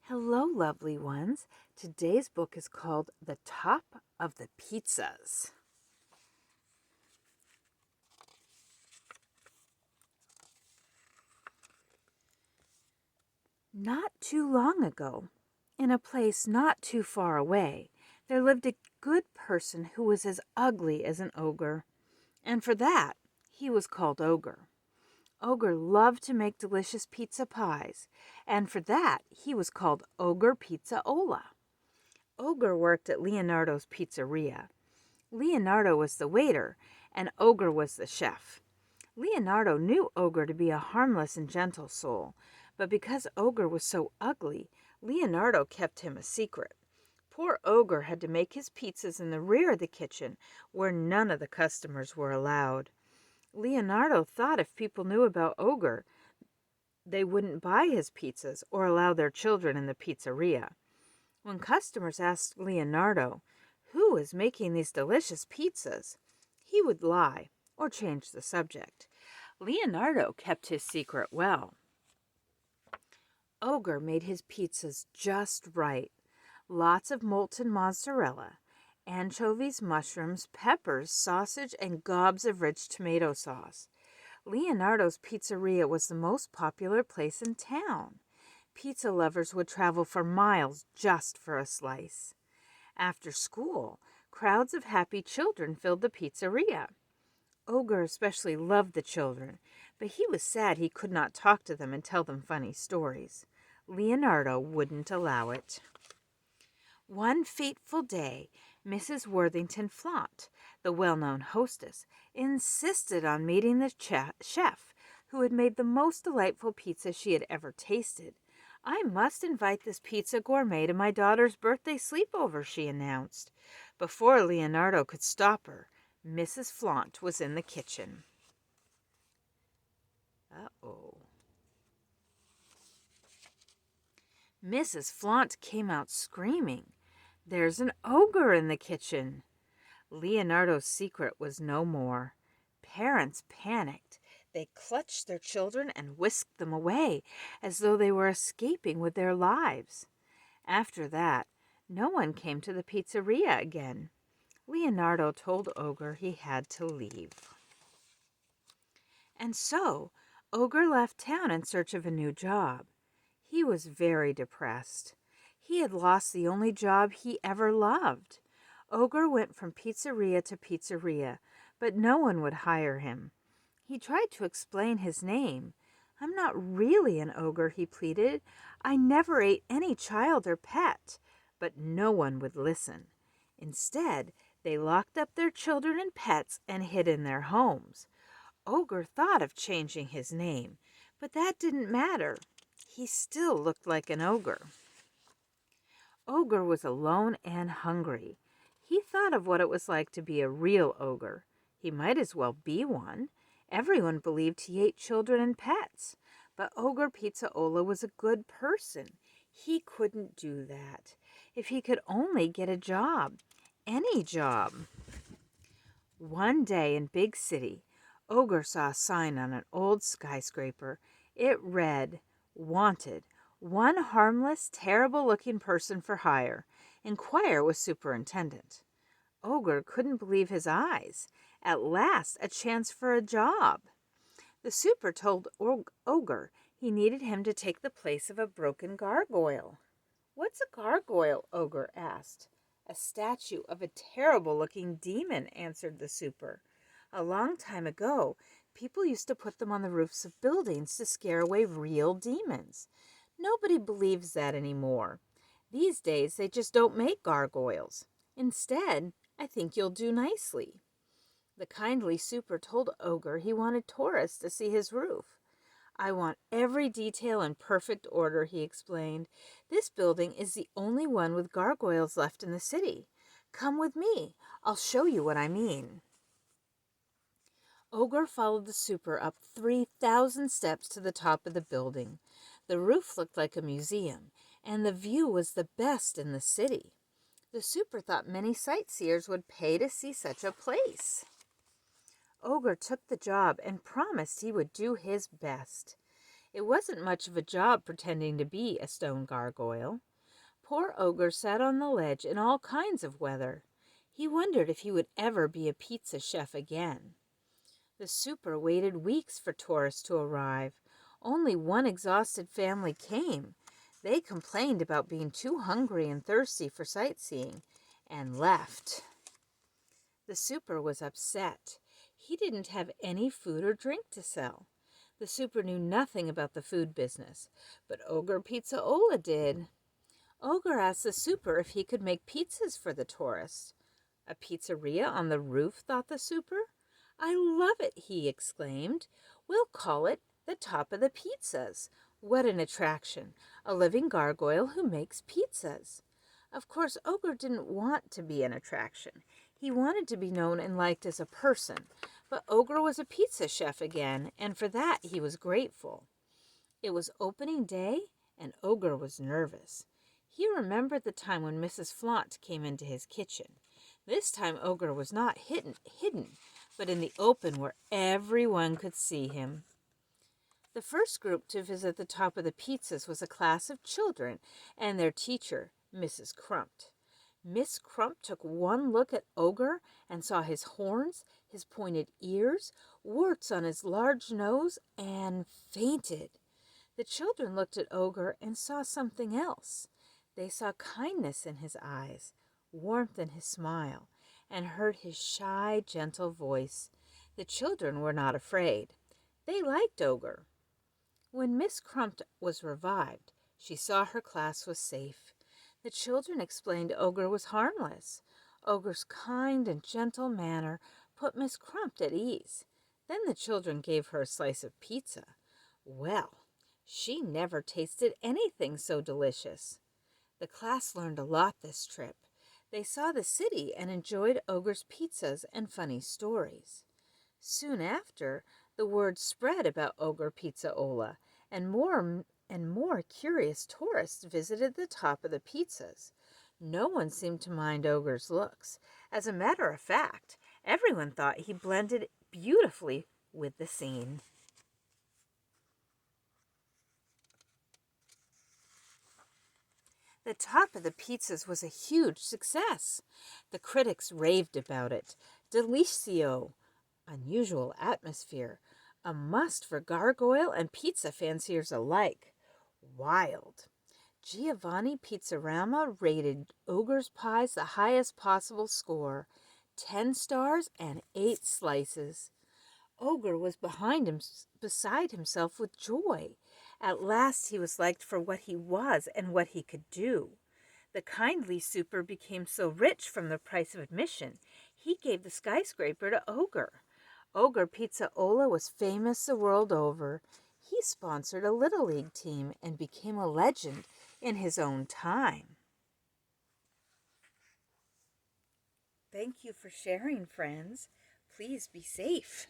Hello, lovely ones. Today's book is called The Top of the Pizzas. Not too long ago, in a place not too far away, there lived a good person who was as ugly as an ogre, and for that he was called Ogre. Ogre loved to make delicious pizza pies, and for that he was called Ogre Pizzaola. Ogre worked at Leonardo's pizzeria. Leonardo was the waiter, and Ogre was the chef. Leonardo knew Ogre to be a harmless and gentle soul, but because Ogre was so ugly, Leonardo kept him a secret. Poor Ogre had to make his pizzas in the rear of the kitchen, where none of the customers were allowed. Leonardo thought if people knew about Ogre, they wouldn't buy his pizzas or allow their children in the pizzeria. When customers asked Leonardo, "Who is making these delicious pizzas?" he would lie or change the subject. Leonardo kept his secret well. Ogre made his pizzas just right. Lots of molten mozzarella, anchovies, mushrooms, peppers, sausage, and gobs of rich tomato sauce. Leonardo's pizzeria was the most popular place in town. Pizza lovers would travel for miles just for a slice. After school, crowds of happy children filled the pizzeria. Ogre especially loved the children, but he was sad he could not talk to them and tell them funny stories. Leonardo wouldn't allow it. One fateful day, Mrs. Worthington Flaunt, the well-known hostess, insisted on meeting the chef who had made the most delightful pizza she had ever tasted. "I must invite this pizza gourmet to my daughter's birthday sleepover," she announced. Before Leonardo could stop her, Mrs. Flaunt was in the kitchen. Uh-oh. Mrs. Flaunt came out screaming, "There's an ogre in the kitchen!" Leonardo's secret was no more. Parents panicked. They clutched their children and whisked them away, as though they were escaping with their lives. After that, no one came to the pizzeria again. Leonardo told Ogre he had to leave. And so, Ogre left town in search of a new job. He was very depressed. He had lost the only job he ever loved. Ogre went from pizzeria to pizzeria, but no one would hire him. He tried to explain his name. "I'm not really an ogre," he pleaded. "I never ate any child or pet." But no one would listen. Instead, they locked up their children and pets and hid in their homes. Ogre thought of changing his name, but that didn't matter. He still looked like an ogre. Ogre was alone and hungry. He thought of what it was like to be a real ogre. He might as well be one. Everyone believed he ate children and pets. But Ogre Pizzaola was a good person. He couldn't do that. If he could only get a job. Any job. One day in Big City, Ogre saw a sign on an old skyscraper. It read, "Wanted. One harmless, terrible-looking person for hire. Inquire with superintendent." Ogre couldn't believe his eyes. At last, a chance for a job. The super told Ogre he needed him to take the place of a broken gargoyle. "What's a gargoyle?" Ogre asked. "A statue of a terrible-looking demon," answered the super. "A long time ago, people used to put them on the roofs of buildings to scare away real demons. Nobody believes that anymore. These days, they just don't make gargoyles. Instead, I think you'll do nicely." The kindly super told Ogre he wanted tourists to see his roof. "I want every detail in perfect order," he explained. "This building is the only one with gargoyles left in the city. Come with me. I'll show you what I mean." Ogre followed the super up 3,000 steps to the top of the building. The roof looked like a museum, and the view was the best in the city. The super thought many sightseers would pay to see such a place. Ogre took the job and promised he would do his best. It wasn't much of a job pretending to be a stone gargoyle. Poor Ogre sat on the ledge in all kinds of weather. He wondered if he would ever be a pizza chef again. The super waited weeks for tourists to arrive. Only one exhausted family came. They complained about being too hungry and thirsty for sightseeing and left. The super was upset. He didn't have any food or drink to sell. The super knew nothing about the food business, but Ogre Pizzaola did. Ogre asked the super if he could make pizzas for the tourists. A pizzeria on the roof, thought the super. I love it, he exclaimed. We'll call it the Top of the Pizzas. What an attraction, a living gargoyle who makes pizzas. Of course, Ogre didn't want to be an attraction. He wanted to be known and liked as a person, but Ogre was a pizza chef again, and for that he was grateful. It was opening day, and Ogre was nervous. He remembered the time when Mrs. Flaunt came into his kitchen. This time Ogre was not hidden, but in the open where everyone could see him. The first group to visit the Top of the Pizzas was a class of children and their teacher, Mrs. Crumpt. Miss Crump took one look at Ogre and saw his horns, his pointed ears, warts on his large nose, and fainted. The children looked at Ogre and saw something else. They saw kindness in his eyes, warmth in his smile, and heard his shy, gentle voice. The children were not afraid. They liked Ogre. When Miss Crump was revived, she saw her class was safe. The children explained Ogre was harmless. Ogre's kind and gentle manner put Miss Crump at ease. Then the children gave her a slice of pizza. Well, she never tasted anything so delicious. The class learned a lot this trip. They saw the city and enjoyed Ogre's pizzas and funny stories. Soon after, the word spread about Ogre Pizzaola, and more curious tourists visited the Top of the Pizzas. No one seemed to mind Ogre's looks. As a matter of fact, everyone thought he blended beautifully with the scene. The Top of the Pizzas was a huge success. The critics raved about it. Delicio, unusual atmosphere, a must for gargoyle and pizza fanciers alike. Wild. Giovanni Pizzarama rated Ogre's Pies the highest possible score, 10 stars and 8 slices. Ogre was beside himself with joy. At last he was liked for what he was and what he could do. The kindly super became so rich from the price of admission, he gave the skyscraper to Ogre. Ogre Pizzaola was famous the world over. He sponsored a Little League team and became a legend in his own time. Thank you for sharing, friends. Please be safe.